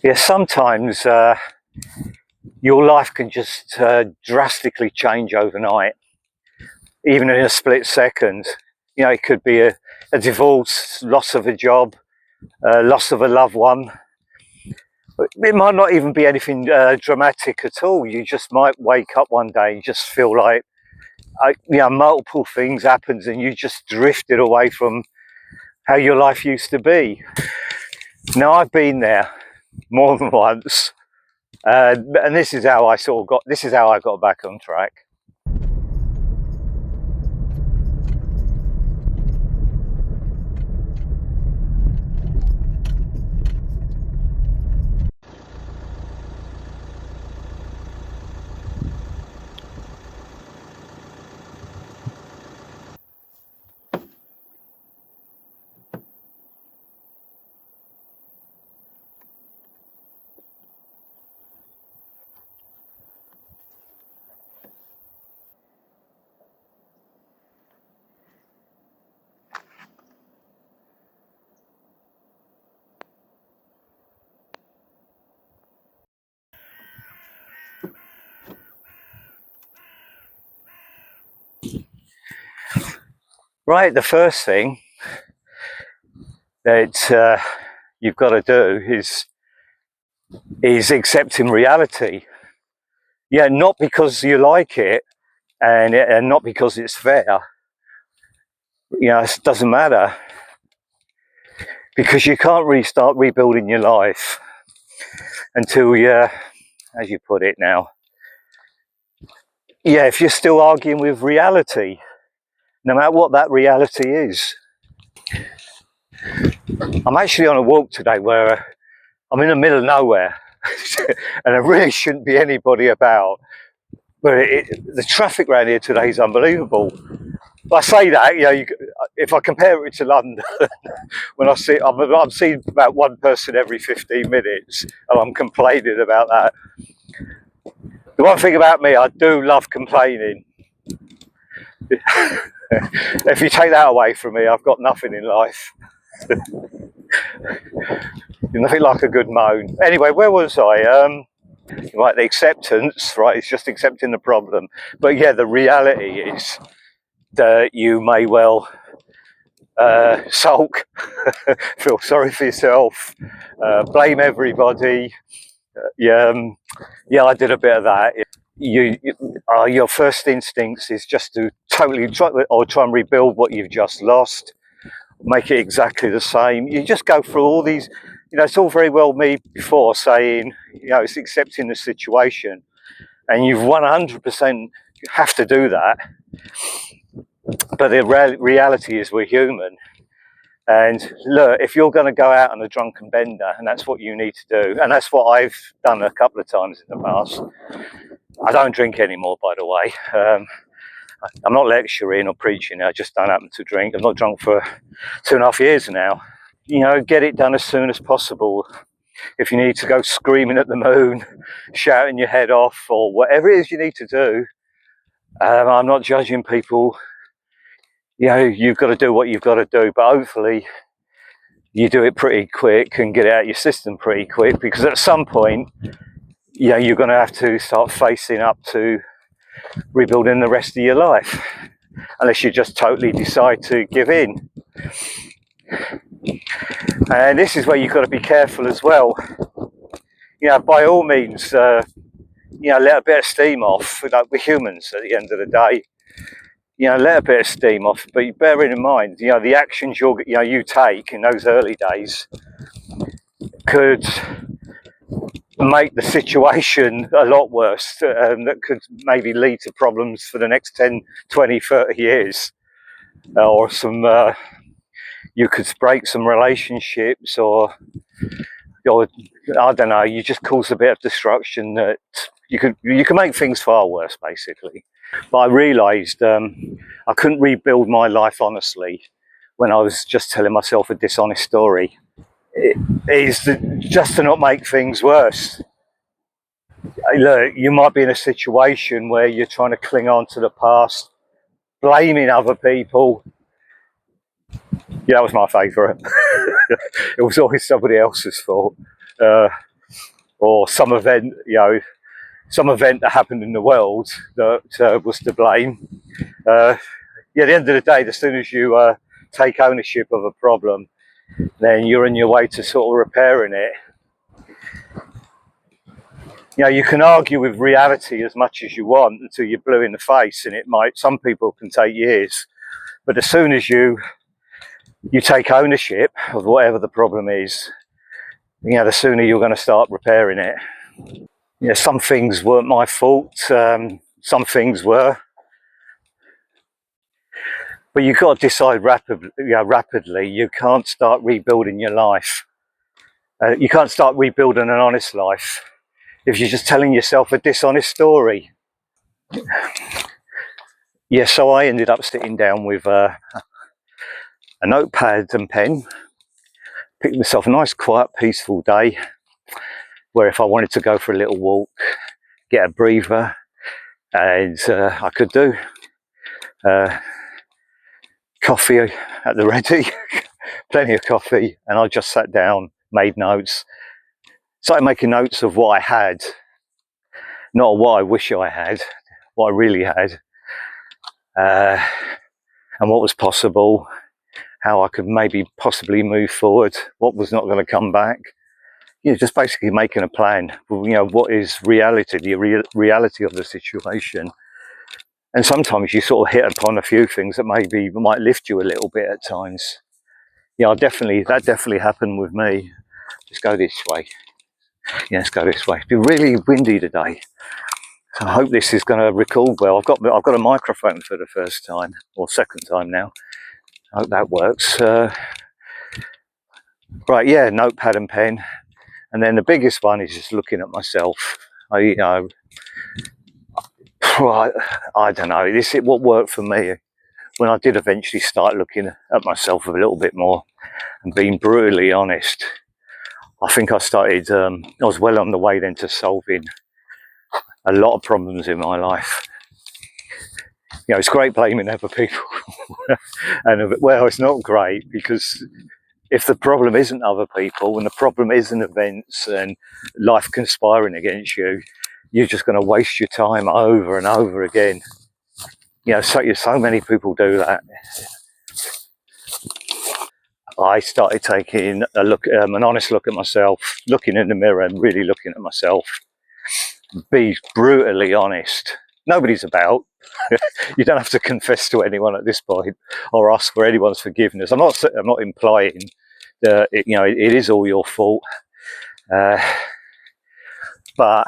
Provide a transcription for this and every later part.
Yeah, sometimes your life can just drastically change overnight, even in a split second. You know, it could be a divorce, loss of a job, loss of a loved one. It might not even be anything dramatic at all. You just might wake up one day and just feel like, multiple things happened and you just drifted away from how your life used to be. Now, I've been there more than once, and this is how I got back on track. Right, the first thing that you've got to do is accepting reality. Yeah, not because you like it and not because it's fair. You know, it doesn't matter, because you can't restart rebuilding your life until you, as you put it now, yeah, if you're still arguing with reality, no matter what that reality is. I'm actually on a walk today where I'm in the middle of nowhere and there really shouldn't be anybody about, but the traffic around here today is unbelievable. I say that, if I compare it to London, when I'm seeing about one person every 15 minutes, and I'm complaining about that. The one thing about me, I do love complaining. If you take that away from me, I've got nothing in life. Nothing like a good moan. Anyway, where was I? Right, the acceptance, right, it's just accepting the problem. But yeah, the reality is that you may well sulk, feel sorry for yourself, blame everybody. Yeah, I did a bit of that. Your first instincts is just to totally try and rebuild what you've just lost, make it exactly the same. You just go through all these, it's all very well me before saying, it's accepting the situation, and you've 100% have to do that. But the reality is we're human. And look, if you're going to go out on a drunken bender, and that's what you need to do, and that's what I've done a couple of times in the past. I don't drink anymore, by the way. I'm not lecturing or preaching. I just don't happen to drink. I've not drunk for 2.5 years now. Get it done as soon as possible. If you need to go screaming at the moon, shouting your head off, or whatever it is you need to do, I'm not judging people. You've got to do what you've got to do, but hopefully you do it pretty quick and get it out of your system pretty quick, because at some point, you're going to have to start facing up to rebuilding the rest of your life, unless you just totally decide to give in. And this is where you've got to be careful as well. By all means, let a bit of steam off. We're humans at the end of the day. Let a bit of steam off, but bearing in mind, the actions you take in those early days could make the situation a lot worse, that could maybe lead to problems for the next 10, 20, 30 years, or you could break some relationships, or I don't know, you just cause a bit of destruction that you can make things far worse, basically. But I realised I couldn't rebuild my life honestly when I was just telling myself a dishonest story. It is just to not make things worse. Look, you might be in a situation where you're trying to cling on to the past, blaming other people. Yeah, that was my favourite. It was always somebody else's fault. or some event, some event that happened in the world that was to blame. At the end of the day, as soon as you take ownership of a problem, then you're on your way to sort of repairing it. You can argue with reality as much as you want until you're blue in the face, and some people can take years. But as soon as you take ownership of whatever the problem is, the sooner you're going to start repairing it. Some things weren't my fault. Some things were. But you've got to decide rapidly. You can't start rebuilding your life. You can't start rebuilding an honest life if you're just telling yourself a dishonest story. So I ended up sitting down with a notepad and pen, picked myself a nice, quiet, peaceful day where if I wanted to go for a little walk, get a breather, and I could do. Coffee at the ready, plenty of coffee, and I just sat down, made notes, started making notes of what I had, not what I wish I had, what I really had, and what was possible, how I could maybe possibly move forward, what was not going to come back. Just basically making a plan. What is reality, the reality of the situation. And sometimes you sort of hit upon a few things that maybe might lift you a little bit at times. That definitely happened with me. Let's go this way. Let's go this way. It's been really windy today. So I hope this is going to record well. I've got a microphone for the first time, or second time now. I hope that works. Right, notepad and pen. And then the biggest one is just looking at myself. I don't know. What worked for me when I did eventually start looking at myself a little bit more and being brutally honest. I think I was well on the way then to solving a lot of problems in my life. It's great blaming other people. And it's not great, because if the problem isn't other people and the problem isn't events and life conspiring against you, you're just going to waste your time over and over again. So many people do that. I started taking an honest look at myself, looking in the mirror and really looking at myself. Be brutally honest. Nobody's about. You don't have to confess to anyone at this point or ask for anyone's forgiveness. I'm not implying that it is all your fault, but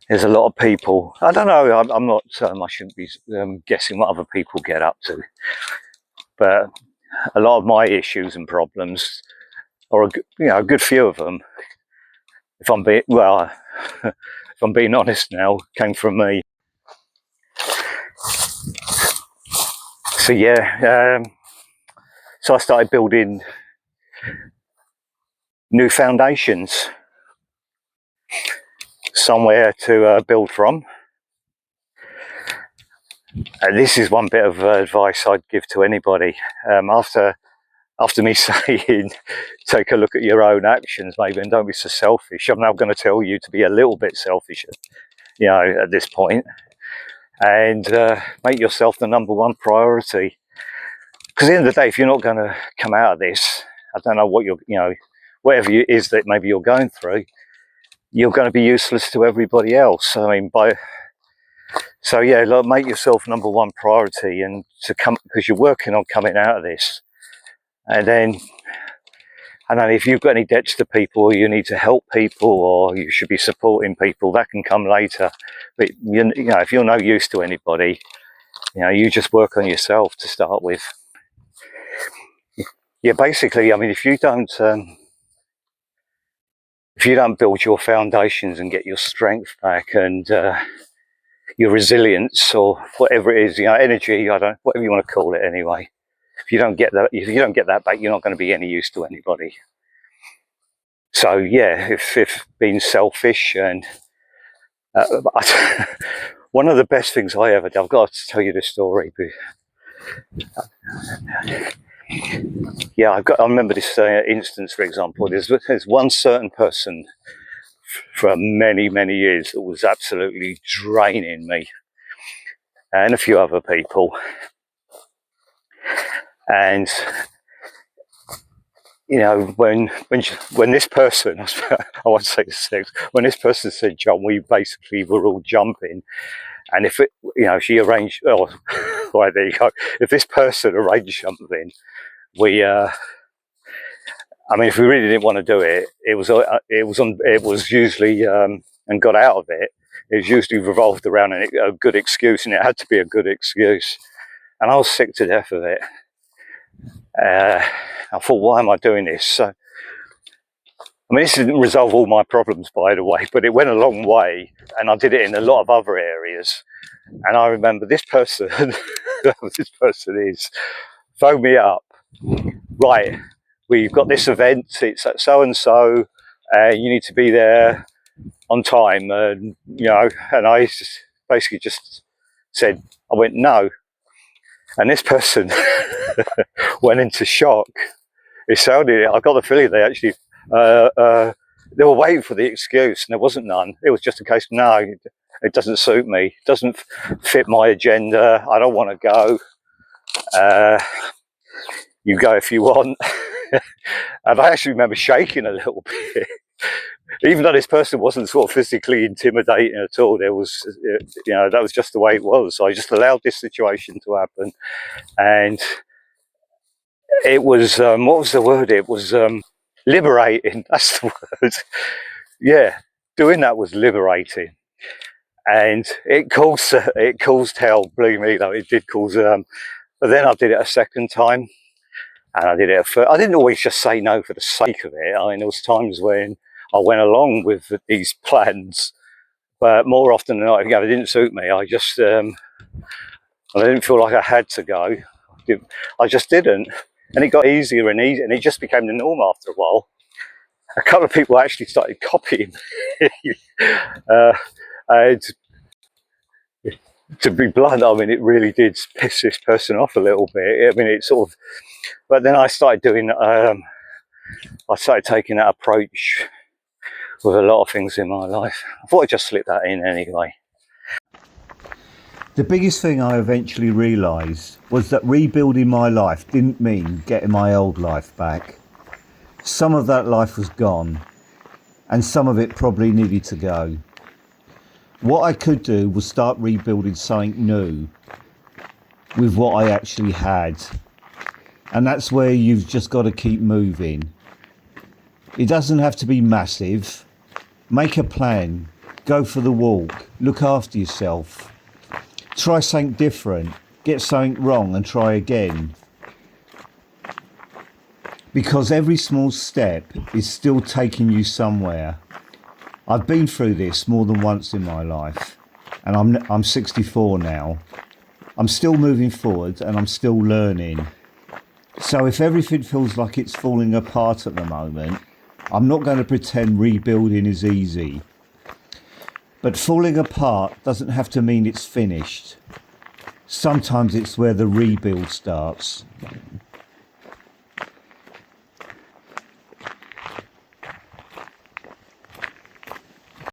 there's a lot of people. I don't know. I'm not. I shouldn't be guessing what other people get up to, but a lot of my issues and problems, or a good few of them, if I'm being honest now, came from me. So so I started building new foundations, somewhere to build from. And this is one bit of advice I'd give to anybody. After me saying, take a look at your own actions, maybe, and don't be so selfish, I'm now going to tell you to be a little bit selfish, at this point, and make yourself the number one priority. Because at the end of the day, if you're not going to come out of this, I don't know what whatever it is that maybe you're going through, you're going to be useless to everybody else. I mean, make yourself number one priority, and because you're working on coming out of this. And then, I don't know, if you've got any debts to people, or you need to help people, or you should be supporting people, that can come later. But if you're no use to anybody, you just work on yourself to start with. Basically, I mean, if you don't build your foundations and get your strength back and your resilience, or whatever it is, energy, whatever you want to call it, anyway. If you don't get that back, you're not going to be any use to anybody. So if being selfish and one of the best things I ever did, I've got to tell you this story. yeah, I remember this instance, for example. There's one certain person for many, many years that was absolutely draining me, and a few other people. And you know, when this person, I won't say sex, when this person said jump, we basically were all jumping. And if it, you know, she arranged, oh, right, there you go. If this person arranged something, we, I mean, if we really didn't want to do it, it was usually, and got out of it. It was usually revolved around a good excuse, and it had to be a good excuse. And I was sick to death of it. I thought, why am I doing this? So, I mean, this didn't resolve all my problems, by the way, but it went a long way, and I did it in a lot of other areas. And I remember this person, whoever this person is, phoned me up. Right, we've got this event. It's at so and so. You need to be there on time. And you know, and I basically just said, I went no, and this person went into shock. It sounded, I got the feeling they actually, they were waiting for the excuse, and there wasn't none. It was just a case of, no, it doesn't suit me, it doesn't fit my agenda, I don't want to go. You go if you want. And I actually remember shaking a little bit. Even though this person wasn't sort of physically intimidating at all, there was, you know, that was just the way it was. So I just allowed this situation to happen. And it was, what was the word? It was liberating. That's the word. Yeah, doing that was liberating. And it caused hell, believe me, though. It did cause, but then I did it a second time. And I did it at first. I didn't always just say no for the sake of it. I mean, there was times when I went along with these plans, but more often than not, if it didn't suit me, I just, I didn't feel like I had to go. I just didn't. And it got easier and easier, and it just became the norm after a while. A couple of people actually started copying me. And to be blunt, I mean, it really did piss this person off a little bit. I mean, it sort of, but then I started doing, I started taking that approach with a lot of things in my life. I thought I'd just slip that in anyway. The biggest thing I eventually realised was that rebuilding my life didn't mean getting my old life back. Some of that life was gone, and some of it probably needed to go. What I could do was start rebuilding something new with what I actually had. And that's where you've just got to keep moving. It doesn't have to be massive. Make a plan. Go for the walk. Look after yourself. Try something different. Get something wrong and try again. Because every small step is still taking you somewhere. I've been through this more than once in my life, and I'm 64 now. I'm still moving forward and I'm still learning. So if everything feels like it's falling apart at the moment, I'm not going to pretend rebuilding is easy. But falling apart doesn't have to mean it's finished. Sometimes it's where the rebuild starts.